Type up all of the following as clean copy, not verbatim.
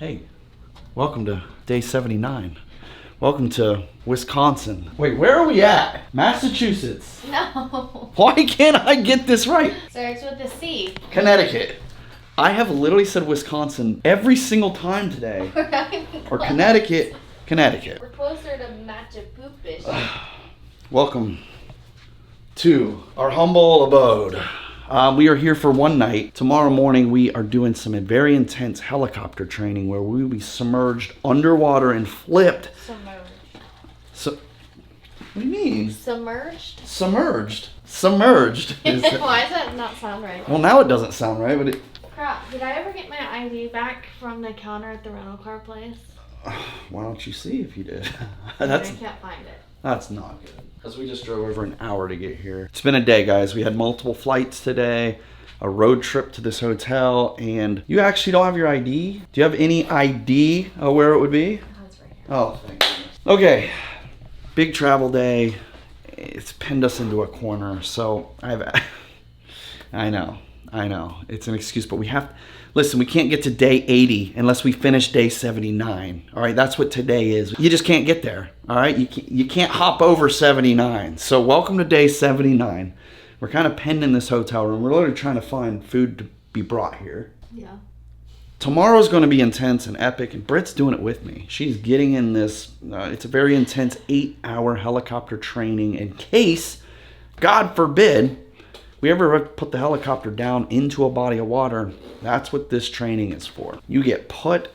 Hey, welcome to day 79. Welcome to Wisconsin. Wait, where are we at? Massachusetts. No. Why can't I get this right? Starts with a C. Connecticut. I have literally said Wisconsin every single time today. Or Connecticut. We're closer to Machapupish. Welcome to our humble abode. We are here for one night. Tomorrow morning we are doing some very intense helicopter training where we will be submerged underwater and flipped. Submerged. So, what do you mean? Submerged? Submerged. Why does that not sound right? Well, now it doesn't sound right, but it... Crap, did I ever get my ID back from the counter at the rental car place? Why don't you see if you did? I can't find it. That's not good. Because we just drove over an hour to get here. It's been a day, guys. We had multiple flights today, a road trip to this hotel, and you actually don't have your ID? Do you have any ID of where it would be? Oh, it's right here. Oh, thank goodness. Okay, big travel day. It's pinned us into a corner, so I know. It's an excuse, but we have... Listen, we can't get to day 80 unless we finish day 79. All right, that's what today is. You just can't get there. All right, you can't hop over 79. So welcome to day 79. We're kind of penned in this hotel room. We're literally trying to find food to be brought here. Yeah. Tomorrow's going to be intense and epic, and Britt's doing it with me. She's getting in this. It's a very intense 8-hour helicopter training in case, God forbid, we ever put the helicopter down into a body of water. That's what this training is for. You get put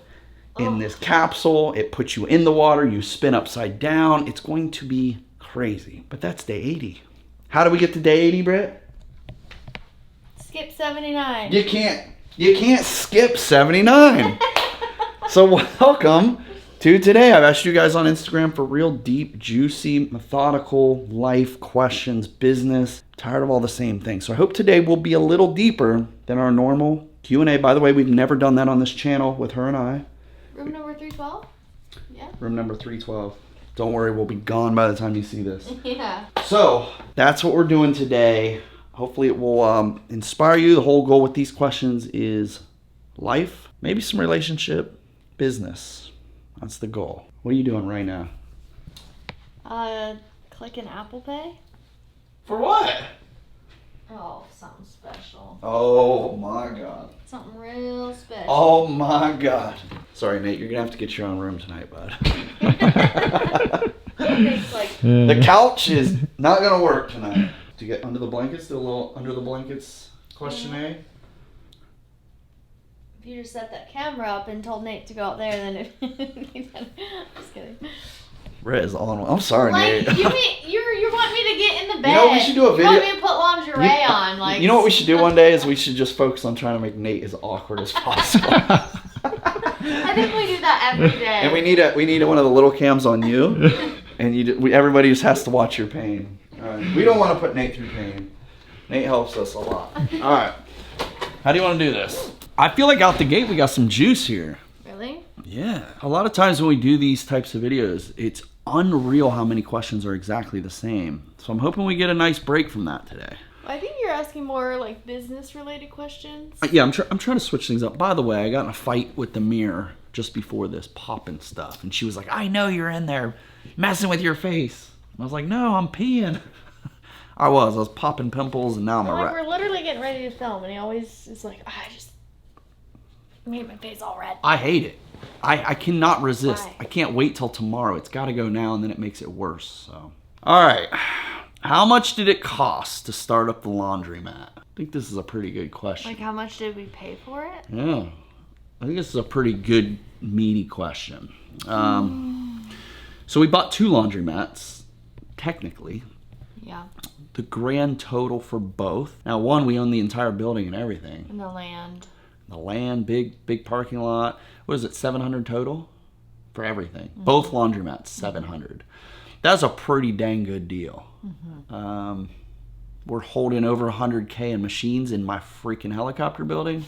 in this capsule. It puts you in the water. You spin upside down. It's going to be crazy. But that's day 80. How do we get to day 80, Britt? Skip 79. You can't skip 79. So welcome to today. I've asked you guys on Instagram for real deep, juicy, methodical life questions, business. Tired of all the same things. So I hope today will be a little deeper than our normal Q&A. By the way, we've never done that on this channel with her and I. Room number 312? Yeah. Room number 312. Don't worry, we'll be gone by the time you see this. Yeah. So that's what we're doing today. Hopefully it will inspire you. The whole goal with these questions is life, maybe some relationship, business. That's the goal. What are you doing right now? Clicking Apple Pay. For what? Oh, something special. Oh my God. Something real special. Oh my God. Sorry, Nate, you're gonna have to get your own room tonight, bud. It's like, The couch is not gonna work tonight. Do you get under the blankets? Do a little under the blankets questionnaire? if you just set that camera up and told Nate to go out there, then just kidding. Brett is on. I'm sorry, Like, Nate. you want me to get in the bed. You know, we should do a video. You want me to put lingerie on, like. You know what we should do one day is we should just focus on trying to make Nate as awkward as possible. I think we do that every day. And we need one of the little cams on you, and everybody just has to watch your pain. All right. We don't want to put Nate through pain. Nate helps us a lot. All right. How do you want to do this? I feel like out the gate we got some juice here. Really? Yeah. A lot of times when we do these types of videos, it's unreal how many questions are exactly the same. So I'm hoping we get a nice break from that today. I think you're asking more like business related questions. Yeah, I'm trying to switch things up. By the way, I got in a fight with the mirror just before this, popping stuff. And she was like, I know you're in there messing with your face. I was like, no, I'm peeing. I was popping pimples, and now I'm a Like, rat. we're literally getting ready to film, and he always is like, I just made my face all red. I hate it. I cannot resist. Why? I can't wait till tomorrow. It's got to go now, and then it makes it worse. So, all right. How much did it cost to start up the laundromat? I think this is a pretty good question. Like, how much did we pay for it? Yeah. I think this is a pretty good, meaty question. So we bought 2 laundromats, technically. Yeah. The grand total for both. Now, one, we own the entire building and everything. And the land. The land, big parking lot. What is it, 700 total? For everything. Mm-hmm. Both laundromats, 700. That's a pretty dang good deal. Mm-hmm. We're holding over 100K in machines in my freaking helicopter building.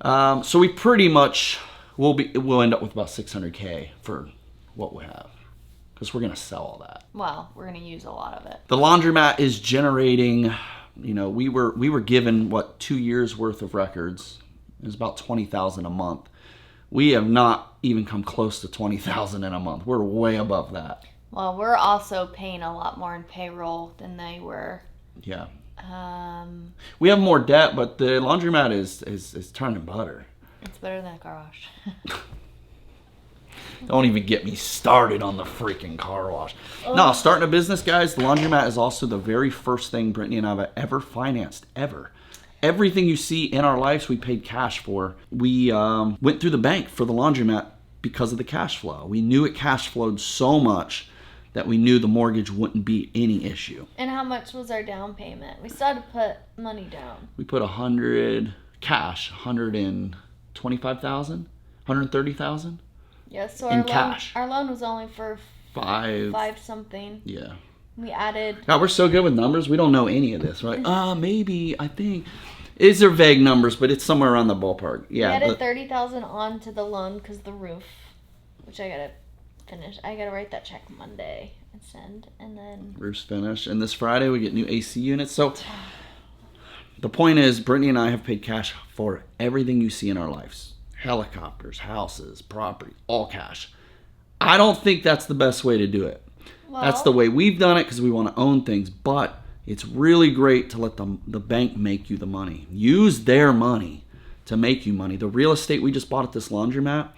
So we pretty much we'll end up with about 600K for what we have, because we're gonna sell all that. Well, we're gonna use a lot of it. The laundromat is generating. You know, we were given 2 years worth of records. It was about $20,000 a month. We have not even come close to $20,000 in a month. We're way above that. Well, we're also paying a lot more in payroll than they were. Yeah. We have more debt, but the laundromat is turning butter. It's better than a car wash. Don't even get me started on the freaking car wash. No, starting a business, guys, the laundromat is also the very first thing Brittany and I have ever financed, ever. Everything you see in our lives, we paid cash for. We went through the bank for the laundromat because of the cash flow. We knew it cash flowed so much that we knew the mortgage wouldn't be any issue. And how much was our down payment? We still had to put money down. We put 100 cash, 125,000, 130,000. Yeah, so in cash. Our loan was only for five something. Yeah. We added. God, we're so good with numbers. We don't know any of this, right? Maybe, I think. These are vague numbers, but it's somewhere around the ballpark. Yeah. We added 30,000 onto the loan because the roof, which I gotta finish. I gotta write that check Monday and send, and then roof's finished. And this Friday we get new AC units. So the point is, Brittany and I have paid cash for everything you see in our lives. Helicopters, houses, property, all cash. I don't think that's the best way to do it. well, That's the way we've done it because we want to own things. But it's really great to let the bank make you the money. Use their money to make you money. The real estate we just bought at this laundromat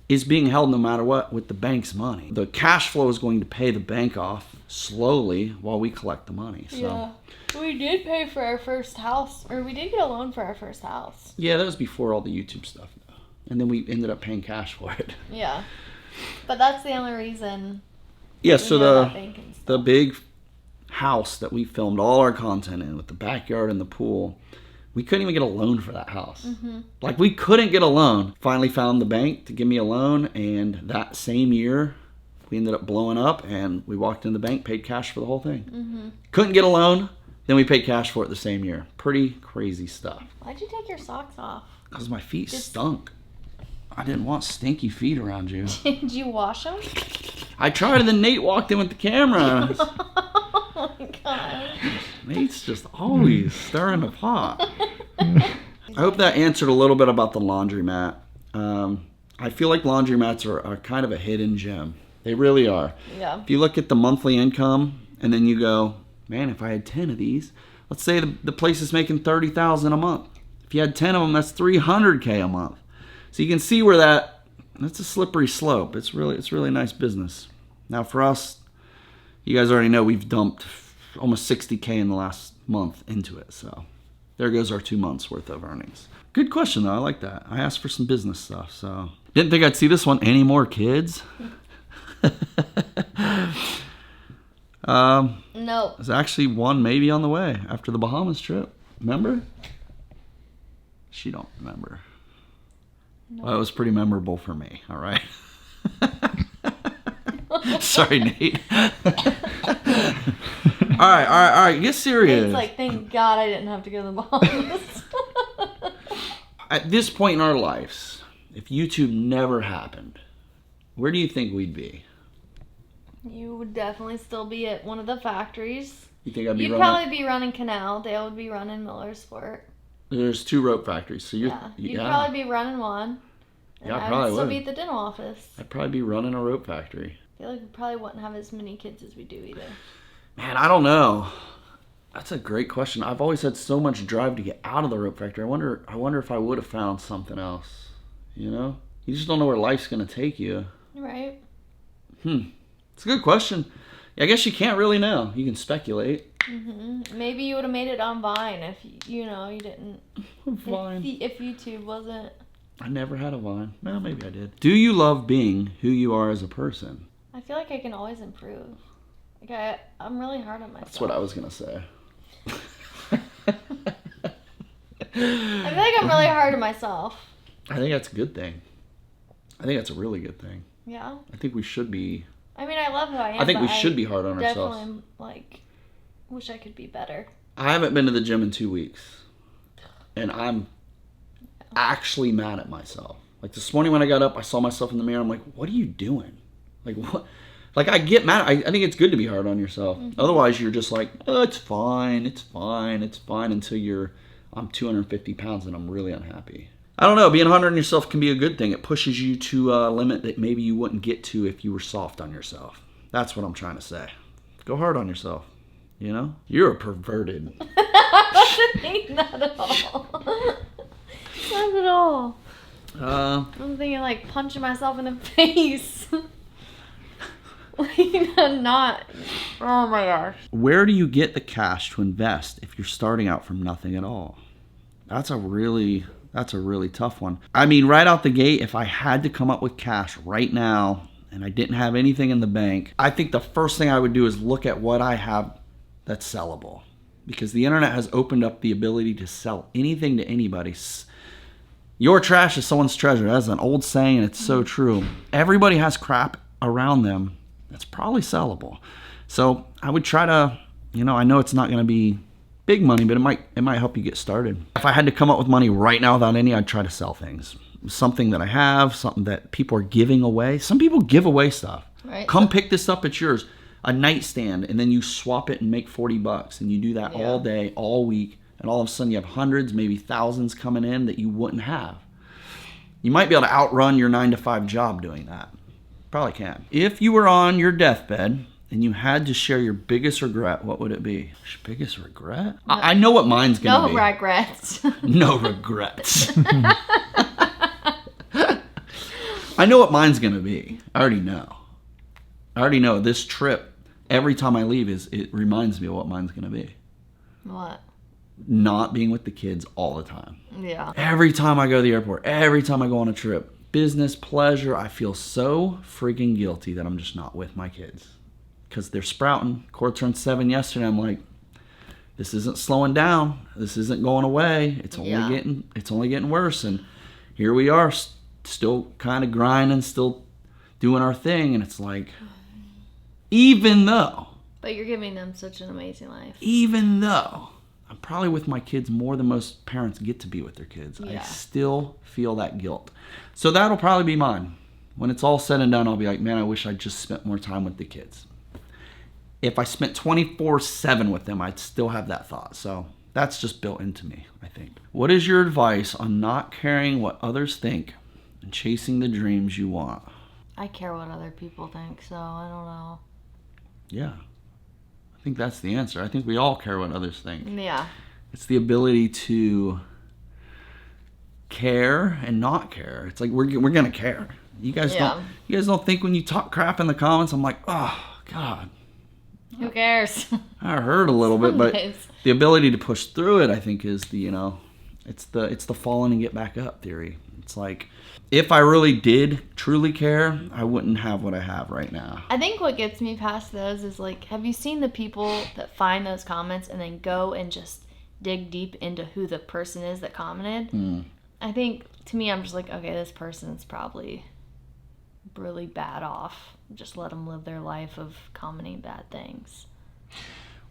is being held no matter what with the bank's money. The cash flow is going to pay the bank off slowly while we collect the money. So. Yeah. We did pay for our first house, or we did get a loan for our first house. Yeah, that was before all the YouTube stuff. And then we ended up paying cash for it. Yeah. But that's the only reason. Yeah, so that bank and the stuff. big house that we filmed all our content in with the backyard and the pool, we couldn't even get a loan for that house. Mm-hmm. Like, we couldn't get a loan. Finally found the bank to give me a loan, and that same year, we ended up blowing up, and we walked in the bank, paid cash for the whole thing. Mm-hmm. Couldn't get a loan, then we paid cash for it the same year. Pretty crazy stuff. Why'd you take your socks off? Because my feet stunk. I didn't want stinky feet around you. Did you wash them? I tried, and then Nate walked in with the camera. Oh my god. Nate's just always stirring the pot. I hope that answered a little bit about the laundromat. I feel like laundromats are kind of a hidden gem. They really are. Yeah. If you look at the monthly income and then you go, man, if I had 10 of these, let's say the place is making $30,000 a month. If you had 10 of them, that's $300K a month. So you can see where that's a slippery slope. It's really nice business. Now for us, you guys already know we've dumped almost $60K in the last month into it. So there goes our 2 months worth of earnings. Good question though. I like that. I asked for some business stuff. So didn't think I'd see this one. Any more kids? Nope. There's actually one maybe on the way after the Bahamas trip. Remember? She don't remember. No. Well, it was pretty memorable for me. All right. Sorry, Nate. All right. Get serious. It's like, thank God I didn't have to go to the Bahamas. At this point in our lives, if YouTube never happened, where do you think we'd be? You would definitely still be at one of the factories. You think I'd be You'd running? probably be running Canal. Dale would be running Millersport. There's 2 rope factories, so you're. Yeah. You'd probably be running one. And Yeah, I I probably would still would. be at the dental office. I'd probably be running a rope factory. I feel like we probably wouldn't have as many kids as we do either. Man, I don't know. That's a great question. I've always had so much drive to get out of the rope factory. I wonder if I would have found something else. You know? You just don't know where life's going to take you. Right. It's a good question. I guess you can't really know. You can speculate. Maybe you would have made it on Vine if you didn't. Vine. If YouTube wasn't. I never had a Vine. Well, maybe I did. Do you love being who you are as a person? I feel like I can always improve. Like I'm really hard on myself. That's what I was going to say. I feel like I'm really hard on myself. I think that's a good thing. I think that's a really good thing. Yeah. I think we should be. I mean, I love who I am. I think we but should be hard on ourselves. Definitely, like, wish I could be better. I haven't been to the gym in 2 weeks. And I'm actually mad at myself. Like this morning when I got up, I saw myself in the mirror. I'm like, what are you doing? Like, what? Like, I get mad. I think it's good to be hard on yourself. Otherwise, you're just like, oh, it's fine. Until I'm 250 pounds and I'm really unhappy. I don't know. Being hard on yourself can be a good thing. It pushes you to a limit that maybe you wouldn't get to if you were soft on yourself. That's what I'm trying to say. Go hard on yourself. You know? You're a perverted. I wasn't thinking that at all. Not at all. I'm thinking like punching myself in the face. Like, not. Oh my gosh. Where do you get the cash to invest if you're starting out from nothing at all? That's a really tough one. I mean, right out the gate, if I had to come up with cash right now and I didn't have anything in the bank, I think the first thing I would do is look at what I have that's sellable. Because the internet has opened up the ability to sell anything to anybody. Your trash is someone's treasure. That's an old saying, and it's so true. Everybody has crap around them that's probably sellable. So I would try to, I know it's not going to be big money, but it might help you get started. If I had to come up with money right now without any, I'd try to sell things. Something that I have, something that people are giving away. Some people give away stuff. Right. Come pick this up, it's yours. A nightstand, and then you swap it and make $40, and you do that all day, all week, and all of a sudden you have hundreds, maybe thousands coming in that you wouldn't have. You might be able to outrun your 9-to-5 job doing that. Probably can. If you were on your deathbed and you had to share your biggest regret, what would it be? Biggest regret? I know what mine's going to be. No regrets. No regrets. I know what mine's going to be. I already know. This trip, every time I leave, it reminds me of what mine's going to be. What? Not being with the kids all the time. Yeah. Every time I go to the airport, every time I go on a trip, business, pleasure, I feel so freaking guilty that I'm just not with my kids. Because they're sprouting. Cora turned 7 yesterday. I'm like, this isn't slowing down. This isn't going away. It's only getting worse. And here we are, still kind of grinding, still doing our thing. And it's like, even though. But you're giving them such an amazing life. Even though I'm probably with my kids more than most parents get to be with their kids, I still feel that guilt. So that'll probably be mine. When it's all said and done, I'll be like, man, I wish I just spent more time with the kids. If I spent 24/7 with them, I'd still have that thought. So that's just built into me, I think. What is your advice on not caring what others think and chasing the dreams you want? I care what other people think, so I don't know. Yeah. I think that's the answer. I think we all care what others think. Yeah. It's the ability to care and not care. It's like we're gonna care. You guys don't think when you talk crap in the comments, I'm like, oh God. Who cares? I hurt a little bit, but the ability to push through it, I think, is the it's the falling and get back up theory. It's like, if I really did truly care, I wouldn't have what I have right now. I think what gets me past those is like, have you seen the people that find those comments and then go and just dig deep into who the person is that commented? I think, to me, I'm just like, okay, this person's probably really bad off. Just let them live their life of commenting bad things.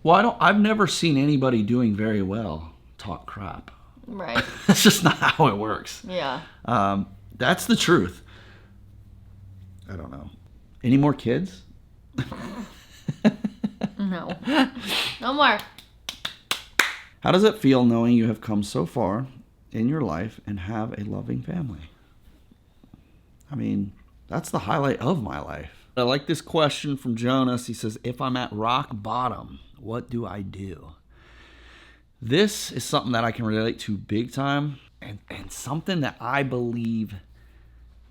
Well, I've never seen anybody doing very well talk crap. Right. That's just not how it works. Yeah. That's the truth. I don't know. Any more kids? No. No more. How does it feel knowing you have come so far in your life and have a loving family? I mean, that's the highlight of my life. I like this question from Jonas. He says, if I'm at rock bottom, what do I do? This is something that I can relate to big time, and something that I believe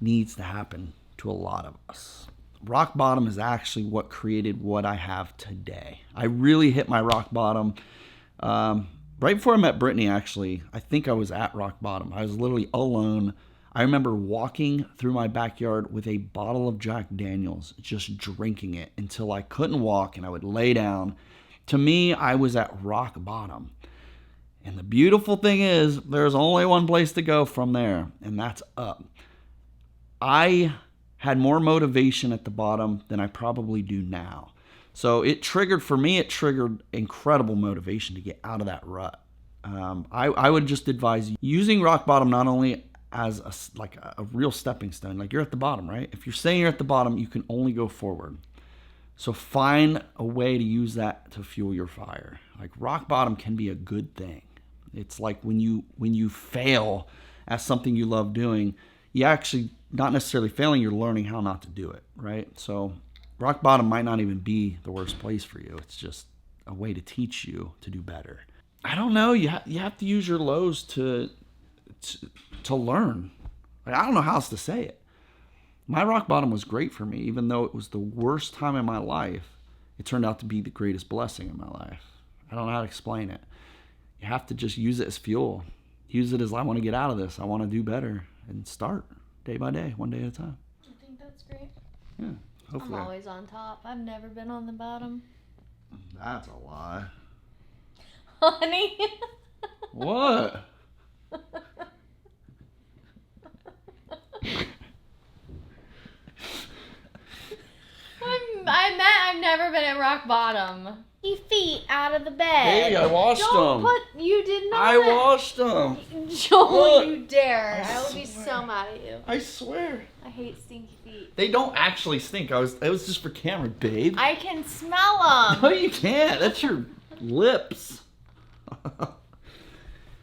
needs to happen to a lot of us. Rock bottom is actually what created what I have today. I really hit my rock bottom right before I met Brittany, actually. I think I was at rock bottom. I was literally alone. I remember walking through my backyard with a bottle of Jack Daniels, just drinking it until I couldn't walk and I would lay down. To me, I was at rock bottom. And the beautiful thing is, there's only one place to go from there, and that's up. I had more motivation at the bottom than I probably do now. So it triggered incredible motivation to get out of that rut. I would just advise using rock bottom not only as a real stepping stone. Like, you're at the bottom, right? If you're saying you're at the bottom, you can only go forward. So find a way to use that to fuel your fire. Like, rock bottom can be a good thing. It's like when you fail as something you love doing, you actually, not necessarily failing, you're learning how not to do it, right? So rock bottom might not even be the worst place for you. It's just a way to teach you to do better. I don't know. You have to use your lows to learn. Like, I don't know how else to say it. My rock bottom was great for me, even though it was the worst time in my life. It turned out to be the greatest blessing in my life. I don't know how to explain it. You have to just use it as fuel. Use it as, I want to get out of this. I want to do better, and start day by day, one day at a time. I think that's great. Yeah, hopefully. I'm always on top. I've never been on the bottom. That's a lie. Honey. What? I've never been at rock bottom. Feet out of the bed. Hey, I washed them. You did not. I washed them. Joel, Look. you dare. I I will be swear. so mad at you. I swear. I hate stinky feet. They don't actually stink. It was just for camera, babe. I can smell No, them. you can't. That's your lips. All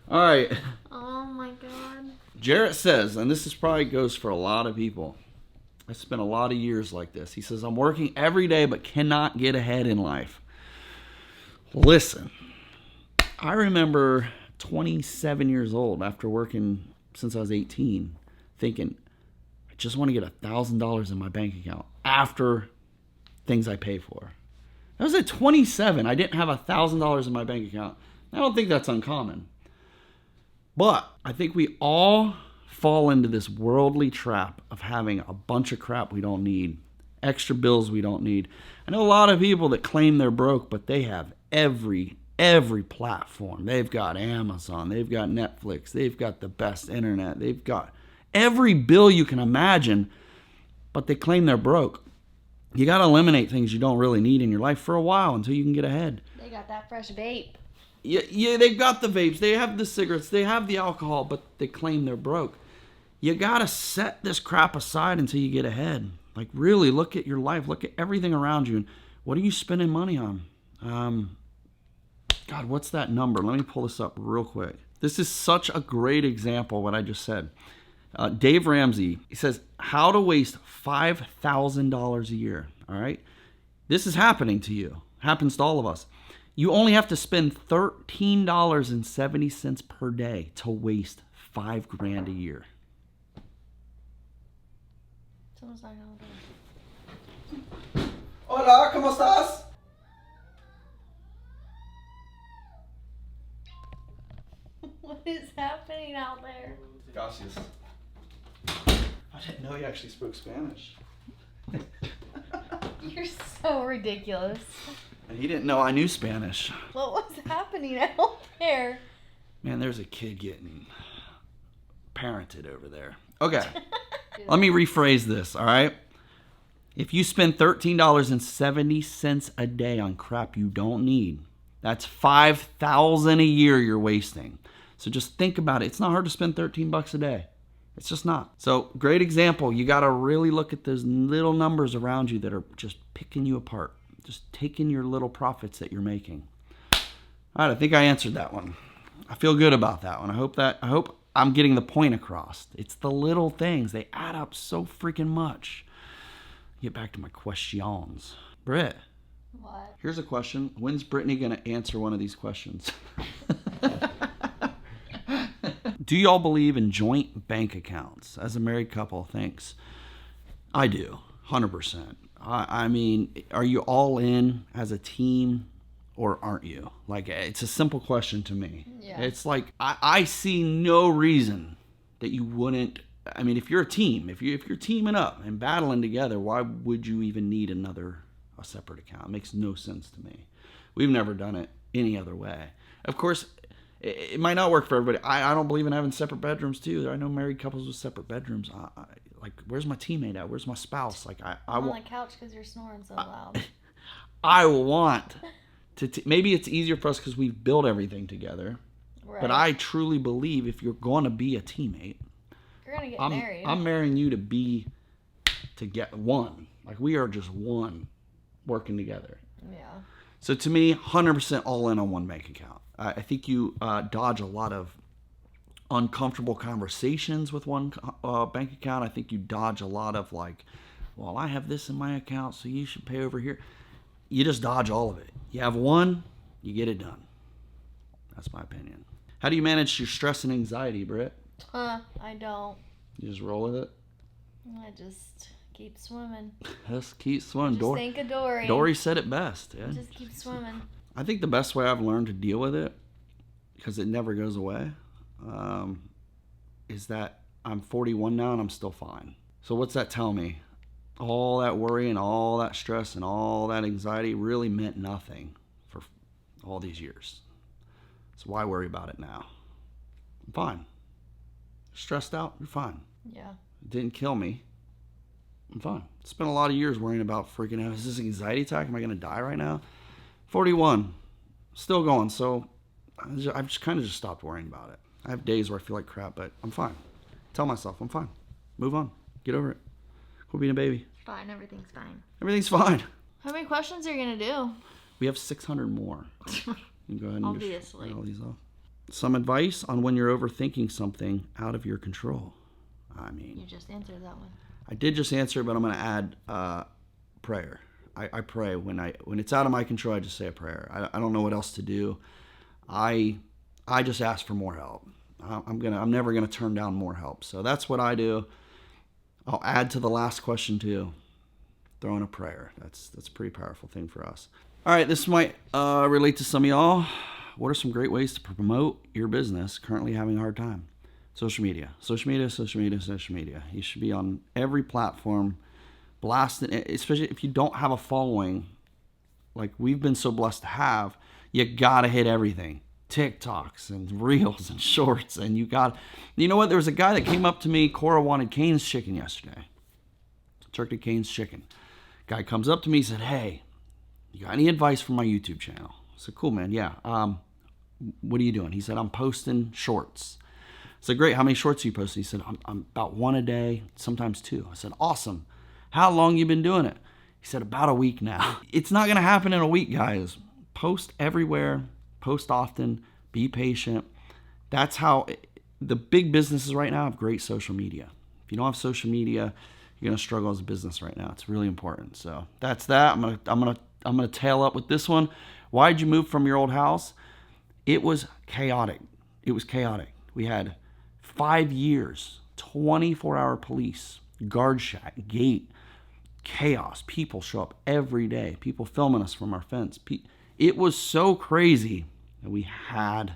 right. Oh my god. Jarrett says, and this probably goes for a lot of people. I spent a lot of years like this. He says, I'm working every day but cannot get ahead in life. Listen, I remember 27 years old after working since I was 18, thinking, I just want to get $1,000 in my bank account after things I pay for. I was at 27. I didn't have $1,000 in my bank account. I don't think that's uncommon. But I think we all fall into this worldly trap of having a bunch of crap we don't need, extra bills we don't need. I know a lot of people that claim they're broke, but they have every platform. They've got Amazon, they've got Netflix, they've got the best internet, they've got every bill you can imagine, but they claim they're broke. You got to eliminate things you don't really need in your life for a while until you can get ahead. They got that fresh vape. Yeah, they've got the vapes, they have the cigarettes, they have the alcohol, but they claim they're broke. You got to set this crap aside until you get ahead. Like, really look at your life, look at everything around you, and what are you spending money on? God, what's that number? Let me pull this up real quick. This is such a great example of what I just said. Dave Ramsey, he says, how to waste $5,000 a year. All right. This is happening to you. Happens to all of us. You only have to spend $13.70 per day to waste $5,000 a year. Someone's not gonna do Hola, ¿cómo estás? it. What is happening out there? Gracias. I didn't know you actually spoke Spanish. You're so ridiculous. And he didn't know I knew Spanish. What was happening out there? Man, there's a kid getting parented over there. Okay, let me rephrase this, all right? If you spend $13.70 a day on crap you don't need, that's $5,000 a year you're wasting. So just think about it. It's not hard to spend $13 a day. It's just not. So great example. You got to really look at those little numbers around you that are just picking you apart. Just taking your little profits that you're making. All right, I think I answered that one. I feel good about that one. I hope I'm getting the point across. It's the little things. They add up so freaking much. Get back to my questions. Britt. What? Here's a question. When's Brittany going to answer one of these questions? Do y'all believe in joint bank accounts as a married couple? Thanks. I do. 100%. I mean, are you all in as a team or aren't you? Like, it's a simple question to me. Yeah. It's like, I see no reason that you wouldn't. I mean, if you're a team, if you're teaming up and battling together, why would you even need a separate account? It makes no sense to me. We've never done it any other way. Of course, it might not work for everybody. I don't believe in having separate bedrooms too. I know married couples with separate bedrooms. Like, where's my teammate at? Where's my spouse? Like, I'm on the couch because you're snoring so loud. I want to. Maybe it's easier for us because we've built everything together. Right. But I truly believe if you're going to be a teammate, You're gonna get married. I'm marrying you to get one. Like, we are just one working together. Yeah. So to me, 100% all in on one bank account. I think you dodge a lot of uncomfortable conversations with one bank account. I think you dodge a lot of like, well, I have this in my account, so you should pay over here. You just dodge all of it. You have one, you get it done. That's my opinion. How do you manage your stress and anxiety, Britt? I don't. You just roll with it? I just keep swimming. Just keep swimming. Just think of Dory. Dory said it best. Yeah. Just keep swimming. I think the best way I've learned to deal with it, because it never goes away, is that I'm 41 now and I'm still fine. So what's that tell me? All that worry and all that stress and all that anxiety really meant nothing for all these years. So why worry about it now? I'm fine. Stressed out? You're fine. Yeah. It didn't kill me. I'm fine. Spent a lot of years worrying about freaking out. Is this an anxiety attack? Am I going to die right now? 41. Still going. So I've just kind of just stopped worrying about it. I have days where I feel like crap, but I'm fine. Tell myself I'm fine. Move on. Get over it. Quit being a baby. Fine. Everything's fine. Everything's fine. How many questions are you going to do? We have 600 more. You can go ahead and Obviously. just write all these off. Some advice on when you're overthinking something out of your control. I mean, You just answered that one. I did just answer, but I'm going to add prayer. I pray when it's out of my control. I just say a prayer. I don't know what else to do. I just ask for more help. I'm never gonna turn down more help. So that's what I do. I'll add to the last question too. Throw in a prayer. That's a pretty powerful thing for us. All right, this might relate to some of y'all. What are some great ways to promote your business currently having a hard time? Social media. Social media, social media, social media. You should be on every platform, blasting, especially if you don't have a following like we've been so blessed to have. You gotta hit everything. TikToks and Reels and Shorts, and you know what? There was a guy that came up to me. Cora wanted Cane's chicken yesterday. Turkey Cane's chicken. Guy comes up to me, said, "Hey, you got any advice for my YouTube channel?" I said, "Cool, man. Yeah. What are you doing?" He said, "I'm posting shorts." I said, "Great. How many shorts are you posting?" He said, I'm about one a day, sometimes two. I said, "Awesome. How long you been doing it?" He said, "About a week now." It's not gonna happen in a week, guys. Post everywhere. Post often, be patient. That's how the big businesses right now have great social media. If you don't have social media, you're gonna struggle as a business right now. It's really important. So that's that. I'm gonna tail up with this one. Why'd you move from your old house? It was chaotic. It was chaotic. We had 5 years, 24-hour police, guard shack, gate, chaos. People show up every day. People filming us from our fence. It was so crazy that we had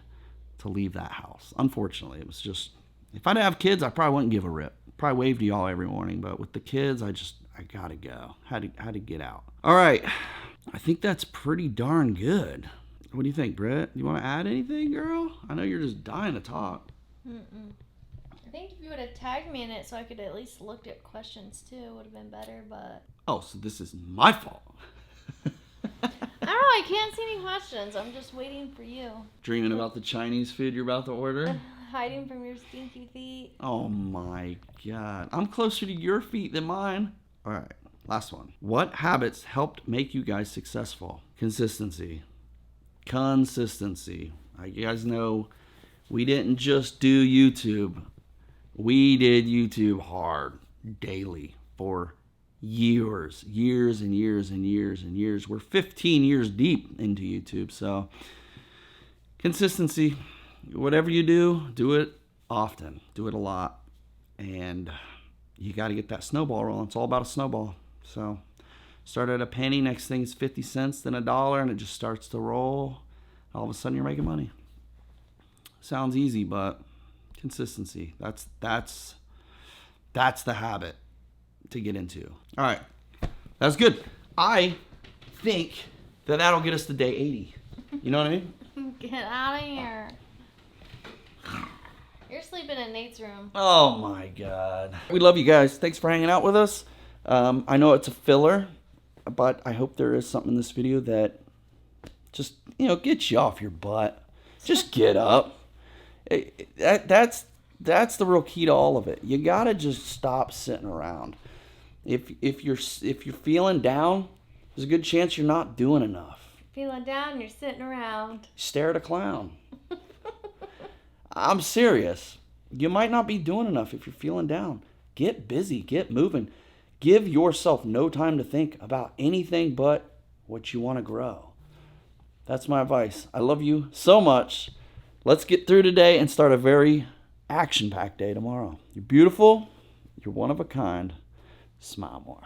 to leave that house. Unfortunately, it was just, if I didn't have kids, I probably wouldn't give a rip. Probably wave to y'all every morning, but with the kids, I gotta go. Had to get out. All right, I think that's pretty darn good. What do you think, Britt? You want to add anything, girl? I know you're just dying to talk. I think if you would have tagged me in it so I could at least looked at questions too, it would have been better, but... Oh, so this is my fault. I don't know, I can't see any questions. I'm just waiting for you. Dreaming about the Chinese food you're about to order? Hiding from your stinky feet. Oh my God. I'm closer to your feet than mine. All right, last one. What habits helped make you guys successful? Consistency. You guys know we didn't just do YouTube. We did YouTube hard, daily, for years and years and years and years. We're 15 years deep into YouTube, so consistency. Whatever you do it often, do it a lot, and you got to get that snowball rolling. It's all about a snowball. So start at a penny, next thing's 50 cents, then $1, and it just starts to roll. All of a sudden you're making money. Sounds easy, but consistency, that's the habit to get into. All right, that's good. I think that'll get us to day 80. You know what I mean? Get out of here. You're sleeping in Nate's room. Oh my God. We love you guys. Thanks for hanging out with us. I know it's a filler, but I hope there is something in this video that just, gets you off your butt. Just get up. That's the real key to all of it. You gotta just stop sitting around. If you're feeling down, there's a good chance you're not doing enough. Feeling down, you're sitting around. Stare at a clown. I'm serious. You might not be doing enough if you're feeling down. Get busy, get moving. Give yourself no time to think about anything but what you want to grow. That's my advice. I love you so much. Let's get through today and start a very action-packed day tomorrow. You're beautiful. You're one of a kind. Smile more.